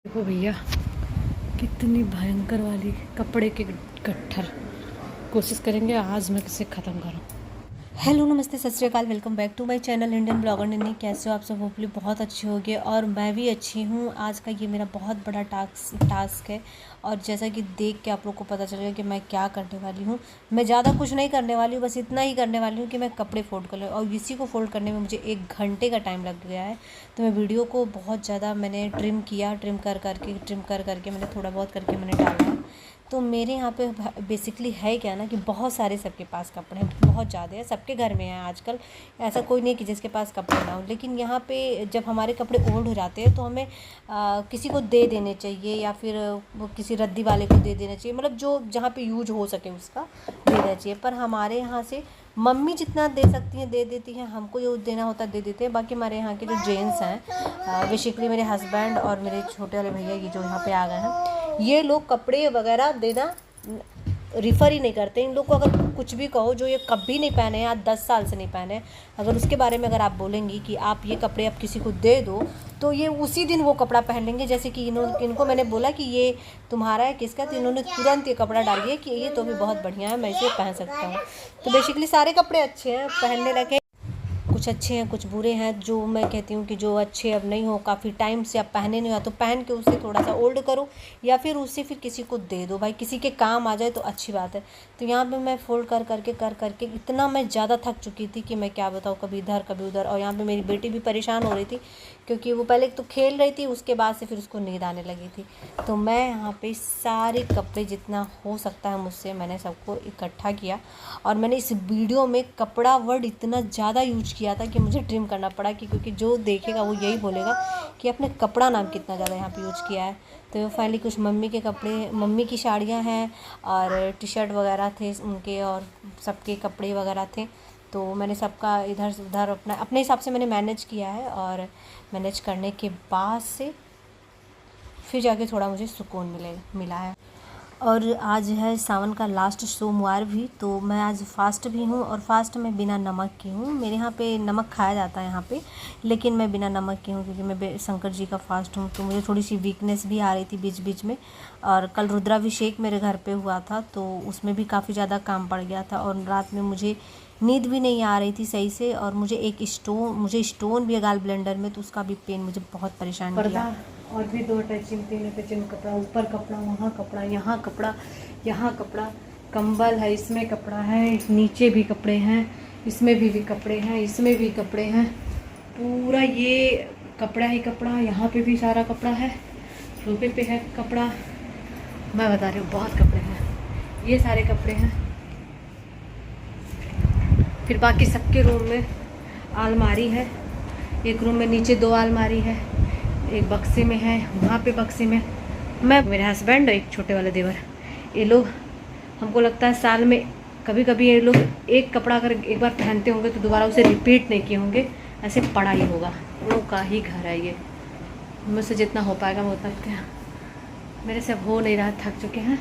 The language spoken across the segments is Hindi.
देखो भैया कितनी भयंकर वाली कपड़े के गट्ठर। कोशिश करेंगे आज मैं किसे ख़त्म करूं। हेलो नमस्ते Sat Sri Akal, welcome back to my channel Indian blogger Nanhi. कैसे हो आप सब? होपफुली बहुत अच्छे होंगे और मैं भी अच्छी हूँ। आज का ये मेरा बहुत बड़ा टास्क है और जैसा कि देख के आप लोग को पता चलेगा कि मैं क्या करने वाली हूँ। मैं ज़्यादा कुछ नहीं करने वाली हूँ, बस इतना ही करने वाली हूँ कि मैं कपड़े फोल्ड कर लूँ और इसी को फोल्ड करने में मुझे 1 घंटे का टाइम लग गया है। तो मैं वीडियो को बहुत ज़्यादा मैंने ट्रिम किया, ट्रिम कर करके मैंने थोड़ा बहुत करके मैंने डाला है। तो मेरे यहाँ पे बेसिकली है क्या ना कि बहुत सारे सबके पास कपड़े हैं, बहुत ज़्यादा है, सबके घर में है आजकल। ऐसा कोई नहीं कि जिसके पास कपड़े ना हो, लेकिन यहाँ पे जब हमारे कपड़े ओल्ड हो जाते हैं तो हमें किसी को दे देने चाहिए या फिर वो किसी रद्दी वाले को दे देना चाहिए, मतलब जो जहाँ पे यूज हो सके उसका दे देना चाहिए। पर हमारे यहाँ से मम्मी जितना दे सकती हैं दे देती हैं, हमको जो देना होता है दे देते हैं। बाकी हमारे यहाँ के जो जेंट्स हैं, बेसिकली मेरे हस्बैंड और मेरे छोटे वाले भैया ये जो यहाँ पे आ गए हैं, ये लोग कपड़े वगैरह देना रिफ़र ही नहीं करते। इन लोग को अगर कुछ भी कहो जो ये कभी नहीं पहने या 10 साल से नहीं पहने, अगर उसके बारे में अगर आप बोलेंगी कि आप ये कपड़े आप किसी को दे दो तो ये उसी दिन वो कपड़ा पहन लेंगे। जैसे कि इनको मैंने बोला कि ये तुम्हारा है किसका, तो इन्होंने तुरंत ये कपड़ा डाल दिया कि ये तो भी बहुत बढ़िया है, मैं इसे पहन सकता हूँ। तो बेसिकली सारे कपड़े अच्छे हैं, पहनने लगे। कुछ अच्छे हैं कुछ बुरे हैं। जो मैं कहती हूँ कि जो अच्छे अब नहीं हो, काफ़ी टाइम से आप पहने नहीं हो, तो पहन के उसे थोड़ा सा ओल्ड करो या फिर उसे फिर किसी को दे दो। भाई किसी के काम आ जाए तो अच्छी बात है। तो यहाँ पे मैं फोल्ड कर करके इतना मैं ज़्यादा थक चुकी थी कि मैं क्या बताऊँ, कभी इधर कभी उधर। और यहाँ पे मेरी बेटी भी परेशान हो रही थी क्योंकि वो पहले तो खेल रही थी, उसके बाद से फिर उसको नींद आने लगी थी। तो मैं यहाँ पे सारे कपड़े जितना हो सकता है मुझसे मैंने सबको इकट्ठा किया और मैंने इस वीडियो में कपड़ा वर्ड इतना ज़्यादा यूज किया था कि मुझे ट्रिम करना पड़ा क्योंकि जो देखेगा वो यही बोलेगा कि आपने कपड़ा नाम कितना ज़्यादा यहाँ पे यूज किया है। तो फाइनली कुछ मम्मी के कपड़े, मम्मी की साड़ियाँ हैं और टी शर्ट वगैरह थे उनके और सबके कपड़े वगैरह थे। तो मैंने सबका इधर से उधर अपने हिसाब से मैंने मैनेज किया है और मैनेज करने के बाद से फिर जाके थोड़ा मुझे सुकून मिला है। और आज है सावन का लास्ट सोमवार भी, तो मैं आज फास्ट भी हूँ और फास्ट में बिना नमक की हूँ। मेरे यहाँ पे नमक खाया जाता है यहाँ पे, लेकिन मैं बिना नमक की हूँ क्योंकि मैं शंकर जी का फास्ट हूँ। तो मुझे थोड़ी सी वीकनेस भी आ रही थी बीच बीच में। और कल रुद्राभिषेक मेरे घर पे हुआ था तो उसमें भी काफ़ी ज़्यादा काम पड़ गया था और रात में मुझे नींद भी नहीं आ रही थी सही से। और मुझे स्टोन भी है गाल ब्लेंडर में, तो उसका भी पेन मुझे बहुत परेशान किया। और भी 2 अटैचिंग 3 अटैचिंग कपड़ा, ऊपर कपड़ा, वहाँ कपड़ा, यहाँ कपड़ा, यहाँ कपड़ा, कंबल है, इसमें कपड़ा है, नीचे भी कपड़े हैं, इसमें भी कपड़े हैं, इसमें भी कपड़े हैं, पूरा ये कपड़ा ही कपड़ा। यहाँ पे भी सारा कपड़ा है, सोफे पे है कपड़ा। मैं बता रही हूँ बहुत कपड़े हैं, ये सारे कपड़े हैं। फिर बाकी सबके रूम में अलमारी है, एक रूम में नीचे 2 अलमारी है, एक बक्से में है, वहाँ पे बक्से में मैं, मेरे हस्बैंड और एक छोटे वाले देवर। ये लोग हमको लगता है साल में कभी कभी ये लोग एक कपड़ा अगर एक बार पहनते होंगे तो दोबारा उसे रिपीट नहीं किए होंगे, ऐसे पड़ा ही होगा। लोगों का ही घर है ये। मुझसे जितना हो पाएगा मैं उतना क्या, मेरे से अब हो नहीं रहा, थक चुके हैं।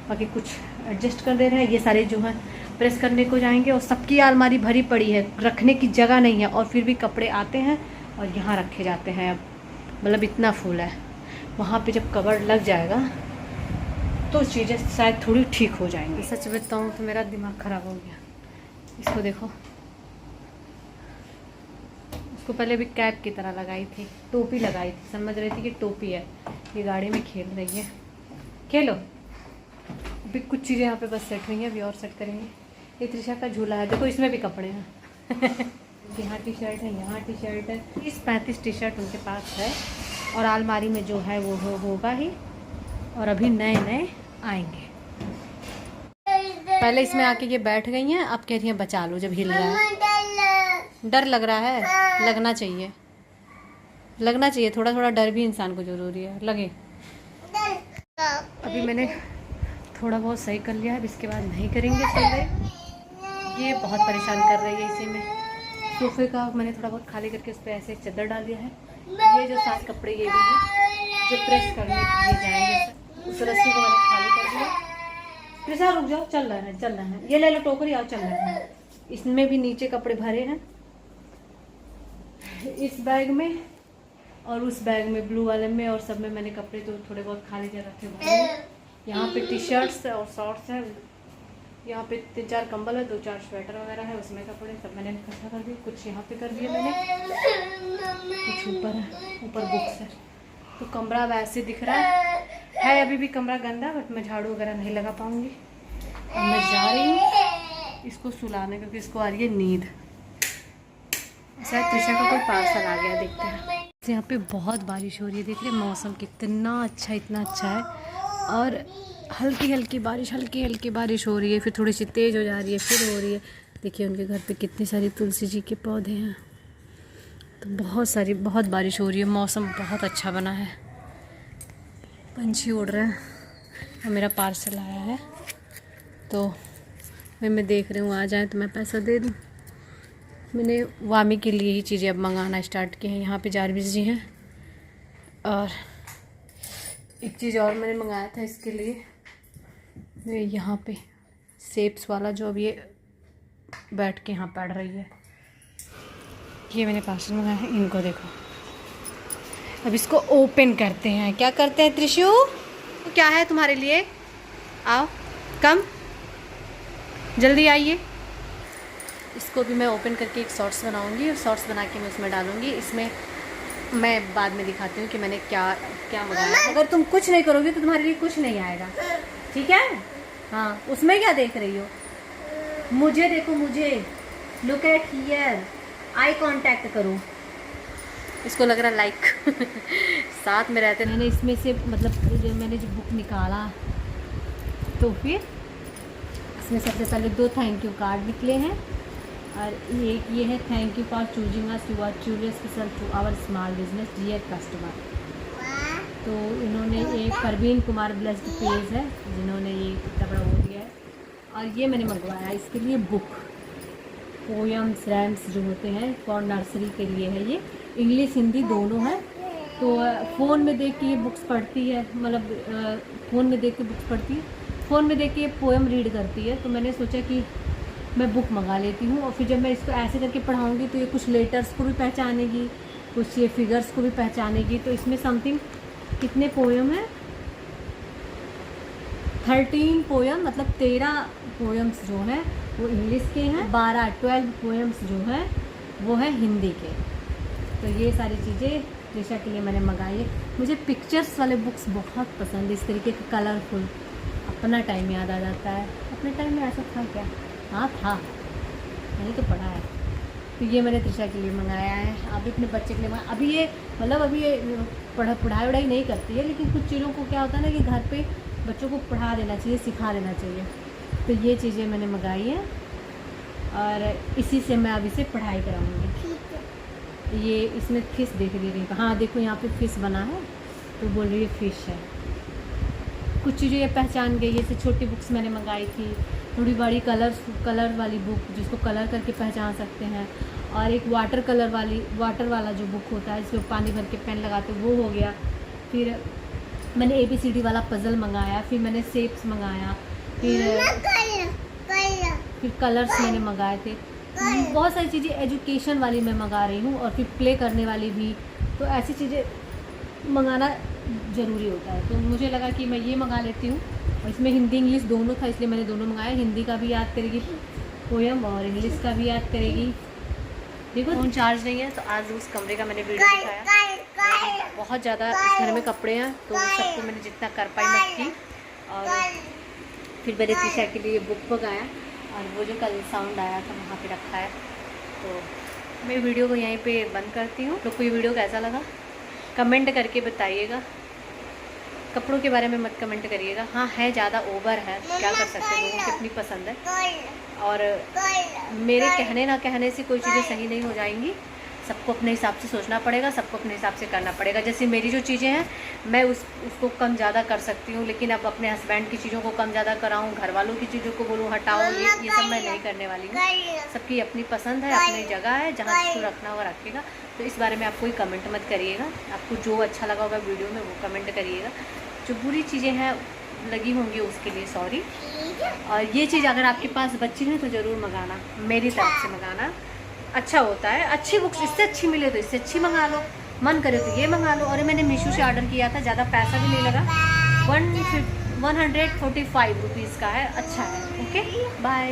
बाकी कुछ एडजस्ट कर दे रहे हैं। ये सारे जो हैं प्रेस करने को जाएंगे और सबकी अलमारी भरी पड़ी है, रखने की जगह नहीं है और फिर भी कपड़े आते हैं और यहाँ रखे जाते हैं। अब मतलब इतना फुल है। वहाँ पे जब कवर लग जाएगा तो चीज़ें शायद थोड़ी ठीक हो जाएंगी। सच बताऊँ तो मेरा दिमाग ख़राब हो गया। इसको देखो, उसको पहले भी कैप की तरह लगाई थी, टोपी लगाई थी, समझ रही थी कि टोपी है। ये गाड़ी में खेल रही है, खेलो। अभी कुछ चीज़ें यहाँ पे बस सेट हुई हैं, अभी और सेट करेंगे। ये त्रिशा का झूला है, देखो इसमें भी कपड़े हैं। यहाँ टी शर्ट है, यहाँ टी शर्ट है, 30-35 टी शर्ट उनके पास है और अलमारी में जो है वो होगा ही। और अभी नए नए आएंगे। पहले इसमें आके ये बैठ गई हैं, अब कह रही हैं बचा लो जब हिल रहा है। डर लग रहा है, लगना चाहिए, लगना चाहिए। थोड़ा थोड़ा डर भी इंसान को ज़रूरी है, लगे। अभी मैंने थोड़ा बहुत सही कर लिया है, अब इसके बाद नहीं करेंगे सही। ये बहुत परेशान कर रही है। इसी में सोफे का मैंने थोड़ा बहुत खाली करके उस पर ऐसे चादर डाल दिया है। ये जो 7 कपड़े ये भी हैं जो प्रेस करने के लिए जाएंगे, उस रस्सी को मैंने खाली कर दिया। कृष्णा रुक जाओ, चल रहा है, ये ले लो टोकरी, आओ, चल रहा है। इसमें भी नीचे कपड़े भरे हैं। इस बैग में और उस बैग में ब्लू वाले में और सब में मैंने कपड़े तो थोड़े बहुत खाली जगह थे भरे। यहाँ पे टी शर्ट्स और शॉर्ट्स हैं, यहाँ पे 3-4 कंबल है, 2-4 स्वेटर वगैरह है, उसमें कपड़े सब मैंने इकट्ठा कर दिए। कुछ यहाँ पे कर दिया मैंने, कुछ ऊपर है, ऊपर बुक्स है। तो कमरा वैसे दिख रहा है अभी भी कमरा गंदा, बट मैं झाड़ू वगैरह नहीं लगा पाऊँगी। अब मैं जा रही हूँ इसको सुलाने, क्योंकि इसको आ रही है नींद। शायद त्रिशा का कोई पार्सल आ गया, देखते हैं। यहाँ पे बहुत बारिश हो रही है, देख रहे मौसम कितना अच्छा, इतना अच्छा है। और हल्की हल्की बारिश हो रही है, फिर थोड़ी सी तेज़ हो जा रही है, फिर हो रही है। देखिए उनके घर पे कितनी सारी तुलसी जी के पौधे हैं। तो बहुत बारिश हो रही है, मौसम बहुत अच्छा बना है, पंछी उड़ रहे हैं। और मेरा पार्सल आया है, तो मैं देख रही हूँ आ जाए तो मैं पैसा दे दूँ। मैंने वामी के लिए ही चीज़ें अब मंगाना स्टार्ट की हैं। यहाँ पे जारविस जी हैं, और एक चीज़ और मैंने मंगाया था इसके लिए, यहाँ पे सेप्स वाला जो अब ये बैठ के यहाँ पढ़ रही है, ये मैंने पार्सल मंगाया है। इनको देखो, अब इसको ओपन करते हैं। क्या करते हैं त्रिशु? क्या है तुम्हारे लिए? आओ, कम जल्दी आइए। इसको भी मैं ओपन करके एक शॉर्ट्स बनाऊंगी, और शॉर्ट्स बना के मैं उसमें डालूंगी। इसमें मैं बाद में दिखाती हूँ कि मैंने क्या क्या मंगाया। अगर तुम कुछ नहीं करोगी तो तुम्हारे लिए कुछ नहीं आएगा, ठीक है? हाँ, उसमें क्या देख रही हो? मुझे देखो, मुझे look at here, eye contact करो। इसको लग रहा लाइक साथ में रहते। मैंने इसमें से मतलब मैंने जो बुक निकाला, तो फिर इसमें सबसे पहले 2 थैंक यू कार्ड निकले हैं, और एक ये है thank you for choosing us, you are truly special to our small business dear customer. तो इन्होंने एक परवीन कुमार ब्लेस्ड पेज है जिन्होंने ये कितना बड़ा वो दिया है। और ये मैंने मंगवाया इसके लिए बुक, पोएम्स रैम्स जो होते हैं फॉर नर्सरी के लिए है। ये इंग्लिश हिंदी दोनों है। तो फ़ोन में देख के ये बुक्स पढ़ती है, मतलब फ़ोन में देख के बुक्स पढ़ती है, फ़ोन में देख के ये पोएम रीड करती है। तो मैंने सोचा कि मैं बुक मंगा लेती हूँ, और फिर जब मैं इसको ऐसे करके पढ़ाऊँगी तो ये कुछ लेटर्स को भी पहचानेगी, कुछ ये फिगर्स को भी पहचानेगी। तो इसमें समथिंग कितने पोएम है? 13 पोएम, मतलब 13 पोएम्स जो हैं वो इंग्लिश के हैं, 12 पोएम्स जो हैं वो है हिंदी के। तो ये सारी चीज़ें त्रिशा के लिए मैंने मंगाई है। मुझे पिक्चर्स वाले बुक्स बहुत पसंद, इस तरीके के कलरफुल। अपना टाइम याद आ जाता है। अपने टाइम में ऐसा था क्या? हाँ था, मैंने तो पढ़ा है। तो ये मैंने त्रिशा के लिए मंगाया है। अभी अपने बच्चे के लिए मंगाया। अभी ये मतलब अभी ये पढ़ाई वढ़ाई नहीं करती है, लेकिन कुछ चीज़ों को क्या होता है ना कि घर पे बच्चों को पढ़ा देना चाहिए, सिखा देना चाहिए। तो ये चीज़ें मैंने मंगाई हैं, और इसी से मैं अभी से पढ़ाई कराऊँगी। ये इसमें फिश देख रही, हाँ देखो यहाँ पे फिश बना है, तो बोल रही है फिश है। कुछ चीज़ें ये पहचान गई। जैसे छोटी बुक्स मैंने मंगाई थी, थोड़ी बड़ी कलर वाली बुक जिसको कलर करके पहचान सकते हैं, और एक वाटर वाला जो बुक होता है जिसमें पानी भर के पेन लगाते वो हो गया। फिर मैंने ABCD वाला पज़ल मंगाया, फिर मैंने शेप्स मंगाया, फिर कलर्स मैंने मंगाए थे। बहुत सारी चीज़ें एजुकेशन वाली मैं मंगा रही हूँ, और फिर प्ले करने वाली भी। तो ऐसी चीज़ें मंगाना ज़रूरी होता है। तो मुझे लगा कि मैं ये मंगा लेती हूँ, और इसमें हिंदी इंग्लिश दोनों था, इसलिए मैंने दोनों मंगाया। हिंदी का भी याद करेगी पोएम, और इंग्लिश का भी याद करेगी। देखो फ़ोन चार्ज नहीं है, तो आज उस कमरे का मैंने वीडियो दिखाया। बहुत ज़्यादा इस घर में कपड़े हैं, तो सबको मैंने जितना कर पाई मैं की। और फिर मैंने त्रिशा के लिए बुक मंगाया, और वो जो कल साउंड आया था वहाँ पे रखा है। तो मैं वीडियो को यहीं पे बंद करती हूँ। तो कोई वीडियो कैसा लगा कमेंट करके बताइएगा। कपड़ों के बारे में मत कमेंट करिएगा। हाँ है, ज़्यादा ओवर है, क्या कर सकते हैं, लोगों की अपनी पसंद है। और मेरे कहने ना कहने से कोई चीज़ें सही नहीं हो जाएंगी। सबको अपने हिसाब से सोचना पड़ेगा, सबको अपने हिसाब से करना पड़ेगा। जैसे मेरी जो चीज़ें हैं मैं उसको कम ज़्यादा कर सकती हूँ, लेकिन अब अपने हस्बैंड की चीज़ों को कम ज़्यादा कराऊँ, घर वालों की चीज़ों को बोलूँ हटाओ, ये सब मैं नहीं करने वाली हूँ। सबकी अपनी पसंद है, अपनी जगह है, जहाँ जिसको रखना होगा रखेगा। तो इस बारे में आप कोई कमेंट मत करिएगा। आपको जो अच्छा लगा होगा वीडियो में वो कमेंट करिएगा। जो बुरी चीज़ें हैं लगी होंगी उसके लिए सॉरी। और ये चीज़ अगर आपके पास बच्चे हैं तो ज़रूर मंगाना, मेरी तरफ से मंगाना, अच्छा होता है। अच्छी बुक्स इससे अच्छी मिले तो इससे अच्छी मंगा लो, मन करे तो ये मंगा लो। और ये मैंने मीशो से ऑर्डर किया था, ज़्यादा पैसा भी नहीं लगा, 145 रुपीज़ का है, अच्छा है। Okay bye.